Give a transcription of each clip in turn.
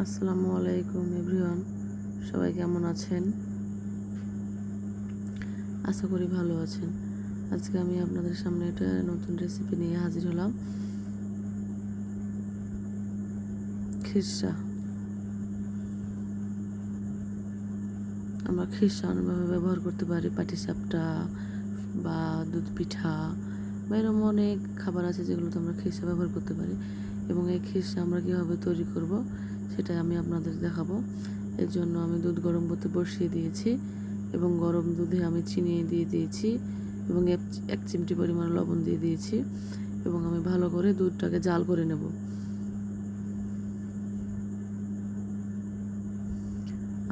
আসসালামু আলাইকুম এভরিওয়ান, সবাই কেমন আছেন? আশা করি ভালো আছেন। আজকে আমি আপনাদের সামনে একটা নতুন রেসিপি নিয়ে হাজির হলাম। খিরসা। আমরা খিরসা অনেকভাবে ব্যবহার করতে পারি। পাটিসাপটা বা দুধ পিঠা বা এরকম অনেক খাবার আছে যেগুলোতে আমরা খিরসা ব্যবহার করতে পারি, এবং এই খিরসা আমরা কীভাবে তৈরি করব সেটাই আমি আপনাদের দেখাবো। এর জন্য আমি দুধ গরম করতে বসিয়ে দিয়েছি এবং গরম দুধে আমি চিনি দিয়ে দিয়েছি এবং এক চিমটি পরিমাণ লবণ দিয়ে দিয়েছি এবং আমি ভালো করে দুধটাকে জাল করে নেব।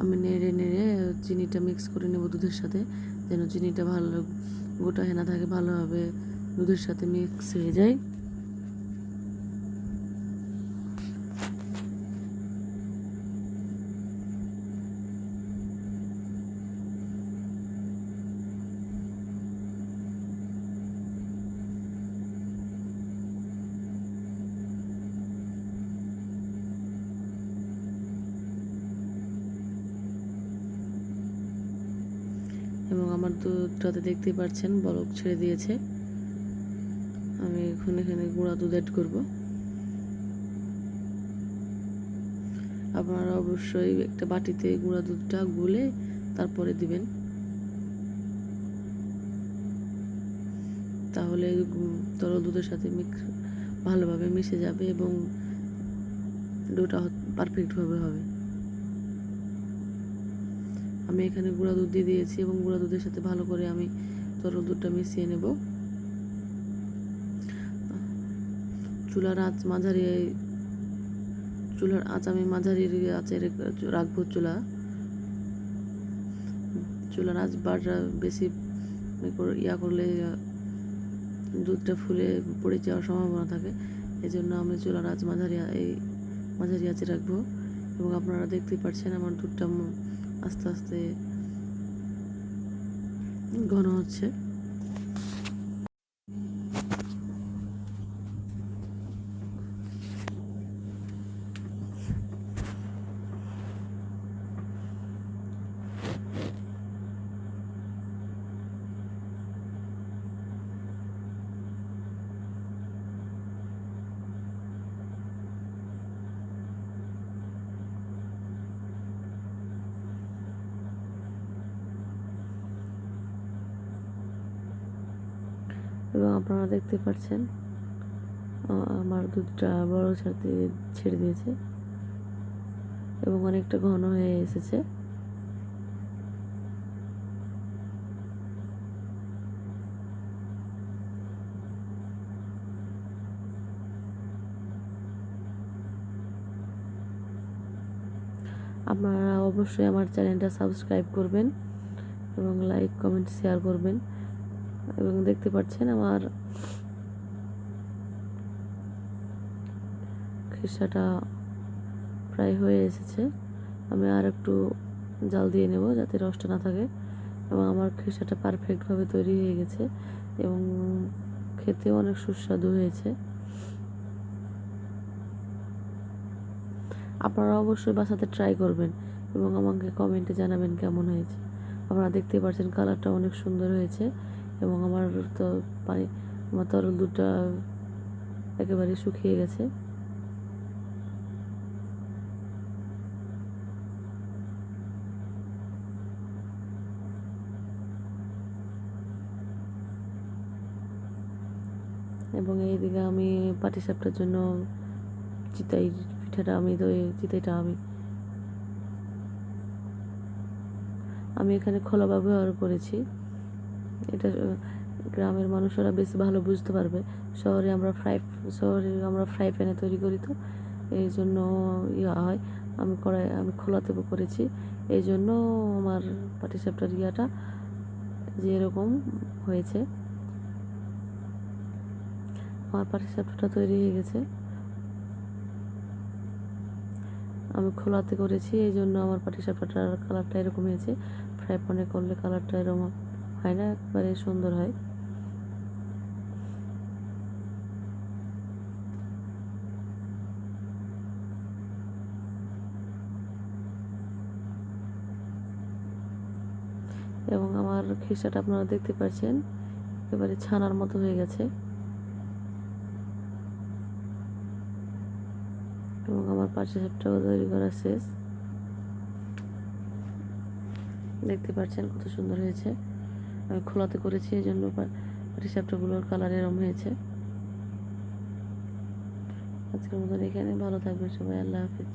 আমি নেড়ে নেড়ে চিনিটা মিক্স করে নেব দুধের সাথে, যেন চিনিটা ভালো গোটা হেনা থাকে, ভালোভাবে দুধের সাথে মিক্স হয়ে যায়। এবং আমার দুধটাতে দেখতেই পাচ্ছেন বলক ছেড়ে দিয়েছে। আমি এখন এখানে গুঁড়া দুধ অ্যাড করব। আপনারা অবশ্যই একটা বাটিতে গুঁড়া দুধটা গুলে তারপরে দিবেন, তাহলে তরল দুধের সাথে ভালোভাবে মিশে যাবে এবং ডোটা পারফেক্টভাবে হবে। আমি এখানে গুঁড়া দুধ দিয়ে দিয়েছি এবং গুঁড়া দুধের সাথে ভালো করে আমি তরল দুধটা মিশিয়ে নেব। চুলার আঁচ আমি মাঝারি আঁচে রাখবো। চুলার আঁচ বেশি করলে দুধটা ফুলে পড়ে যাওয়ার সম্ভাবনা থাকে। এই জন্য আমি চুলার আঁচ মাঝারি আঁচে রাখবো। এবং আপনারা দেখতেই পাচ্ছেন আমার দুধটা আস্তে আস্তে ঘন হচ্ছে। এবং আপনারা দেখতে পাচ্ছেন আমার দুধটা বড় ছেড়ে দিয়েছে এবং অনেকটা ঘন হয়ে এসেছে। আপনারা অবশ্যই আমার চ্যানেলটা সাবস্ক্রাইব করবেন এবং লাইক কমেন্ট শেয়ার করবেন। এবং দেখতে পাচ্ছেন আমার খিরসাটা প্রায় হয়ে এসেছে। আমি আর একটু জাল দিয়ে নেব যাতে রসটা না থাকে। এবং আমার খিরসাটা পারফেক্টভাবে তৈরি হয়ে গেছে এবং খেতেও অনেক সুস্বাদু হয়েছে। আপনারা অবশ্যই বাসাতে ট্রাই করবেন এবং আমাকে কমেন্টে জানাবেন কেমন হয়েছে। আপনারা দেখতে পাচ্ছেন কালারটা অনেক সুন্দর হয়েছে এবং আমার তরল দুধটা একেবারে শুকিয়ে গেছে। এবং এইদিকে আমি পাটিসাপটার জন্য চিতাইটা আমি এখানে খোলা ব্যবহার করেছি। এটা গ্রামের মানুষেরা বেশি ভালো বুঝতে পারবে। শহরে আমরা ফ্রাই প্যানে তৈরি করি, তো এই জন্য হয়। আমি খোলাতে করেছি, এই জন্য আমার পাটিসাপটার যে এরকম হয়েছে। আমার পাটিসাপটা তৈরি হয়ে গেছে। আমি খোলাতে করেছি, এই জন্য আমার পাটিসাপটার কালারটা এরকম হয়েছে। ফ্রাই প্যানে করলে কালারটা এরকম হয় না, একবারে সুন্দর হয়। এবং আমার খিসাটা আপনারা দেখতে পাচ্ছেন একেবারে ছানার মতো হয়ে গেছে। এবং আমার পাটিসাপটাও তৈরি করা শেষ। দেখতে পাচ্ছেন কত সুন্দর হয়েছে। আমি খোলাতে করেছি, এই জন্য পাটিসাপটাগুলোর কালার এরম হয়েছে। আজকের মতন এখানে, ভালো থাকবেন সবাই, আল্লাহ হাফেজ।